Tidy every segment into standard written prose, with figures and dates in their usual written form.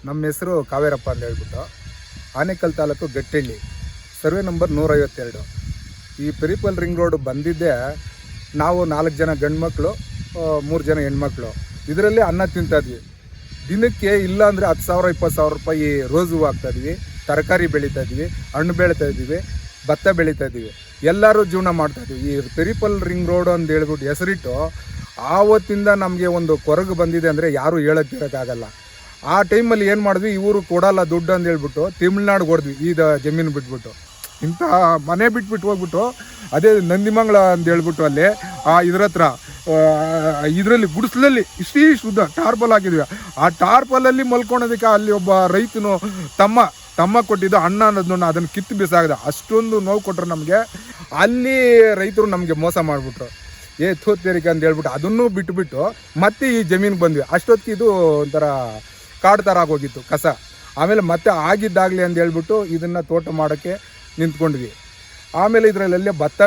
ನಮ್ಮ ಹೆಸರು ಕಾವೇರಪ್ಪ ಅಂತ ಹೇಳ್ಬಿಟ್ಟು, ಆನೇಕಲ್ ತಾಲೂಕು ಗಟ್ಟೆಳ್ಳಿ, ಸರ್ವೆ ನಂಬರ್ 152. ಈ ಪೆರಿಪಲ್ ರಿಂಗ್ ರೋಡ್ ಬಂದಿದ್ದೇ ನಾವು 4 ಜನ ಗಂಡು ಮಕ್ಕಳು, 3 ಜನ ಹೆಣ್ಮಕ್ಳು ಇದರಲ್ಲಿ ಅನ್ನ ತಿಂತಾಯಿದ್ವಿ. ದಿನಕ್ಕೆ ಇಲ್ಲ ಅಂದರೆ 10,000 20,000 ರೂಪಾಯಿ ರೋಸ್ ಹೂವು ಹಾಕ್ತಾಯಿದ್ವಿ, ತರಕಾರಿ ಬೆಳೀತಾಯಿದ್ವಿ, ಹಣ್ಣು ಬೆಳೀತಾಯಿದ್ವಿ, ಭತ್ತ ಬೆಳೀತಾಯಿದ್ವಿ, ಎಲ್ಲರೂ ಜೀವನ ಮಾಡ್ತಾಯಿದ್ವಿ. ಈ ಪೆರಿಪಲ್ ರಿಂಗ್ ರೋಡ್ ಅಂತ ಹೇಳ್ಬಿಟ್ಟು ಹೆಸರಿಟ್ಟು ಆವತ್ತಿಂದ ನಮಗೆ ಒಂದು ಕೊರಗು ಬಂದಿದೆ ಅಂದರೆ ಯಾರೂ ಹೇಳೋಕ್ಕಿರೋಕ್ಕಾಗಲ್ಲ. ಆ ಟೈಮಲ್ಲಿ ಏನು ಮಾಡಿದ್ವಿ, ಇವರು ಕೊಡಲ್ಲ ದುಡ್ಡು ಅಂತ ಹೇಳ್ಬಿಟ್ಟು ತಮಿಳ್ನಾಡಿಗೆ ಹೊಡೆದ್ವಿ. ಜಮೀನು ಬಿಟ್ಬಿಟ್ಟು ಇಂಥ ಮನೆ ಬಿಟ್ಬಿಟ್ಟು ಹೋಗ್ಬಿಟ್ಟು ಅದೇ ನಂದಿಮಂಗಲ ಅಂತ ಹೇಳ್ಬಿಟ್ಟು ಅಲ್ಲಿ ಇದ್ರ ಹತ್ರ ಇದರಲ್ಲಿ ಗುಡಿಸ್ಲಲ್ಲಿ ಇಷ್ಟು ಉದ್ದ ಟಾರ್ಪಲ್ ಹಾಕಿದ್ವಿ. ಆ ಟಾರ್ಪಲಲ್ಲಿ ಮಲ್ಕೊಳೋದಕ್ಕೆ ಅಲ್ಲಿ ಒಬ್ಬ ರೈತನು ತಮ್ಮ ಕೊಟ್ಟಿದ್ದು ಅಣ್ಣ ಅನ್ನೋದನ್ನ ಅದನ್ನು ಕಿತ್ತು ಬಿಸಾಗದ. ಅಷ್ಟೊಂದು ನೋವು ಕೊಟ್ಟರು ನಮಗೆ. ಅಲ್ಲಿ ರೈತರು ನಮಗೆ ಮೋಸ ಮಾಡಿಬಿಟ್ರು. ತೋತೇರಿಕೆ ಅಂತ ಹೇಳ್ಬಿಟ್ಟು ಅದನ್ನು ಬಿಟ್ಟುಬಿಟ್ಟು ಮತ್ತೆ ಈ ಜಮೀನಿಗೆ ಬಂದ್ವಿ. ಅಷ್ಟೊತ್ತಿಗೆ ಇದು ಒಂಥರ ಕಾಡು ಥರ ಆಗೋಗಿತ್ತು ಕಸ. ಆಮೇಲೆ ಮತ್ತೆ ಆಗಿದ್ದಾಗಲಿ ಅಂತ ಹೇಳ್ಬಿಟ್ಟು ಇದನ್ನು ತೋಟ ಮಾಡೋಕ್ಕೆ ನಿಂತ್ಕೊಂಡ್ವಿ. ಆಮೇಲೆ ಇದರಲ್ಲೆಲ್ಲೇ ಭತ್ತ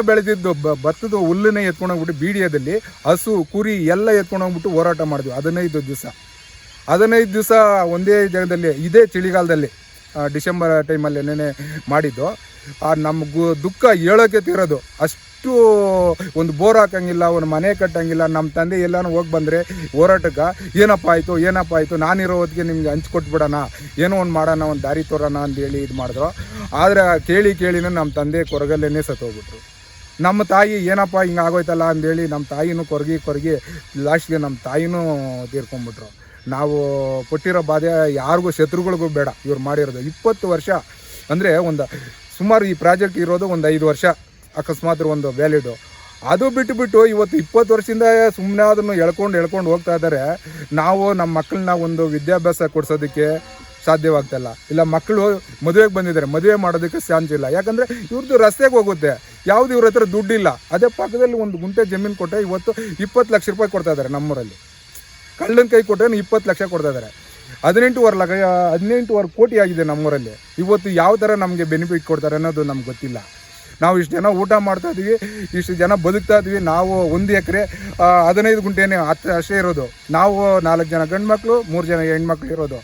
ಬೆಳೆದಿದ್ದು ಭತ್ತದ ಹುಲ್ಲನ್ನೇ ಎತ್ಕೊಂಡೋಗ್ಬಿಟ್ಟು ಬೀಡಿಯದಲ್ಲಿ ಹಸು ಕುರಿ ಎಲ್ಲ ಎತ್ಕೊಂಡೋಗ್ಬಿಟ್ಟು ಹೋರಾಟ ಮಾಡಿದ್ವಿ 15 ದಿವಸ ಒಂದೇ ಜಾಗದಲ್ಲಿ. ಇದೇ ಚಳಿಗಾಲದಲ್ಲಿ ಡಿಸೆಂಬರ್ ಟೈಮಲ್ಲಿ ನೆನೆ ಮಾಡಿದ್ದು. ನಮಗೂ ದುಃಖ ಹೇಳೋಕ್ಕೆ ತೀರೋದು. ಅಷ್ಟು ಒಂದು ಬೋರ್ ಹಾಕಂಗಿಲ್ಲ, ಒಂದು ಮನೆ ಕಟ್ಟಂಗಿಲ್ಲ. ನಮ್ಮ ತಂದೆ ಎಲ್ಲಾನು ಹೋಗಿ ಬಂದರೆ ಹೋರಾಟಕ್ಕೆ ಏನಪ್ಪ ಆಯಿತು ನಾನಿರೋ ಹೊತ್ತಿಗೆ ನಿಮ್ಗೆ ಹಂಚ್ಕೊಟ್ಬಿಡೋಣ, ಏನೋ ಒಂದು ಮಾಡೋಣ, ಒಂದು ದಾರಿ ತೋರೋಣ ಅಂತೇಳಿ ಇದು ಮಾಡಿದ್ರು. ಆದರೆ ಕೇಳಿನೇ ನಮ್ಮ ತಂದೆ ಕೊರಗಲ್ಲೇ ಸತ್ತೋಗ್ಬಿಟ್ರು. ನಮ್ಮ ತಾಯಿ ಏನಪ್ಪ ಹಿಂಗೆ ಆಗೋಯ್ತಲ್ಲ ಅಂದೇಳಿ ನಮ್ಮ ತಾಯಿನೂ ಕೊರಗಿ ಲಾಸ್ಟ್ಗೆ ನಮ್ಮ ತಾಯಿನೂ ತೀರ್ಕೊಂಡ್ಬಿಟ್ರು. ನಾವು ಕೊಟ್ಟಿರೋ ಬಾಧೆ ಯಾರಿಗೂ ಶತ್ರುಗಳಿಗೂ ಬೇಡ. ಇವ್ರು ಮಾಡಿರೋದು 20 ವರ್ಷ ಅಂದರೆ ಸುಮಾರು ಈ ಪ್ರಾಜೆಕ್ಟ್ ಇರೋದು ಒಂದು 5 ವರ್ಷ ಅಕಸ್ಮಾತ್ ಒಂದು ವ್ಯಾಲಿಡು. ಅದು ಬಿಟ್ಟು ಇವತ್ತು 20 ವರ್ಷದಿಂದ ಸುಮ್ಮನೆ ಅದನ್ನು ಎಳ್ಕೊಂಡು ಹೋಗ್ತಾ ಇದ್ದಾರೆ. ನಾವು ನಮ್ಮ ಮಕ್ಕಳನ್ನ ಒಂದು ವಿದ್ಯಾಭ್ಯಾಸ ಕೊಡಿಸೋದಕ್ಕೆ ಸಾಧ್ಯವಾಗ್ತಾಯಿಲ್ಲ. ಇಲ್ಲ ಮಕ್ಕಳು ಮದುವೆಗೆ ಬಂದಿದ್ದಾರೆ, ಮದುವೆ ಮಾಡೋದಕ್ಕೆ ಚಾನ್ಸ್ ಇಲ್ಲ. ಯಾಕಂದರೆ ಇವ್ರದ್ದು ರಸ್ತೆಗೆ ಹೋಗುತ್ತೆ, ಯಾವುದು ಇವ್ರ ಹತ್ರ ದುಡ್ಡಿಲ್ಲ. ಅದೇ ಪಕ್ಕದಲ್ಲಿ ಒಂದು ಗುಂಟೆ ಜಮೀನು ಕೊಟ್ಟರೆ ಇವತ್ತು 20 ಲಕ್ಷ ರೂಪಾಯಿ ಕೊಡ್ತಾ ಇದ್ದಾರೆ. ನಮ್ಮೂರಲ್ಲಿ ಕಳ್ಳನ ಕೈ ಕೊಟ್ಟರೆ 20 ಲಕ್ಷ ಕೊಡ್ತಾ ಇದ್ದಾರೆ. 18 ಕೋಟಿ ಆಗಿದೆ ನಮ್ಮೂರಲ್ಲಿ. ಇವತ್ತು ಯಾವ ಥರ ನಮಗೆ ಬೆನಿಫಿಟ್ ಕೊಡ್ತಾರೆ ಅನ್ನೋದು ನಮ್ಗೆ ಗೊತ್ತಿಲ್ಲ. ನಾವು ಇಷ್ಟು ಜನ ಊಟ ಮಾಡ್ತಾಯಿದ್ವಿ, ಇಷ್ಟು ಜನ ಬದುಕ್ತಾ ಇದ್ವಿ. ನಾವು 1 ಎಕರೆ 15 ಗುಂಟೆನೇ ಅಷ್ಟೇ ಇರೋದು. ನಾವು 4 ಜನ ಗಂಡು ಮಕ್ಕಳು, 3 ಜನ ಹೆಣ್ಮಕ್ಳು ಇರೋದು.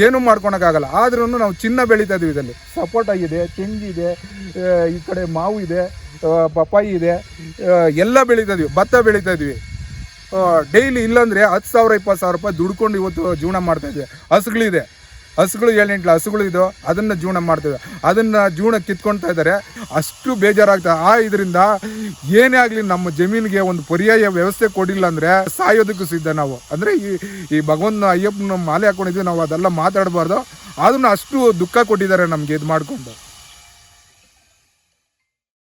ಏನೂ ಮಾಡ್ಕೊಳಕ್ಕಾಗಲ್ಲ. ಆದ್ರೂ ನಾವು ಚಿನ್ನ ಬೆಳೀತಾ ಇದ್ವಿ. ಇದರಲ್ಲಿ ಸಪೋಟ ಇದೆ, ತೆಂಗಿದೆ, ಈ ಕಡೆ ಮಾವು ಇದೆ, ಪಪ್ಪಾಯಿ ಇದೆ, ಎಲ್ಲ ಬೆಳೀತಾ ಇದ್ವಿ. ಭತ್ತ ಬೆಳೀತಾ ಇದ್ವಿ. ಡೈಲಿ ಇಲ್ಲಾಂದರೆ 10,000 20,000 ರೂಪಾಯಿ ದುಡ್ಕೊಂಡು ಇವತ್ತು ಜೀವನ ಮಾಡ್ತಾಯಿದ್ವಿ. ಹಸುಗಳು 7-8 ಹಸುಗಳು ಇದು, ಅದನ್ನು ಜೀವನ ಮಾಡ್ತೇವೆ. ಅದನ್ನು ಜೀವನ ಕಿತ್ಕೊಳ್ತಾ ಇದ್ದಾರೆ. ಅಷ್ಟು ಬೇಜಾರಾಗ್ತದೆ. ಇದರಿಂದ ಏನೇ ಆಗಲಿ ನಮ್ಮ ಜಮೀನಿಗೆ ಒಂದು ಪರ್ಯಾಯ ವ್ಯವಸ್ಥೆ ಕೊಡಿಲ್ಲ ಅಂದರೆ ಸಾಯೋದಕ್ಕೂ ಸಿದ್ಧ ನಾವು. ಅಂದರೆ ಈ ಭಗವಂತ ಅಯ್ಯಪ್ಪನ ಮಾಲೆ ಹಾಕ್ಕೊಂಡಿದ್ವಿ ನಾವು, ಅದೆಲ್ಲ ಮಾತಾಡಬಾರ್ದು. ಅದನ್ನು ಅಷ್ಟು ದುಃಖ ಕೊಟ್ಟಿದ್ದಾರೆ ನಮಗೆ ಇದು ಮಾಡಿಕೊಂಡು.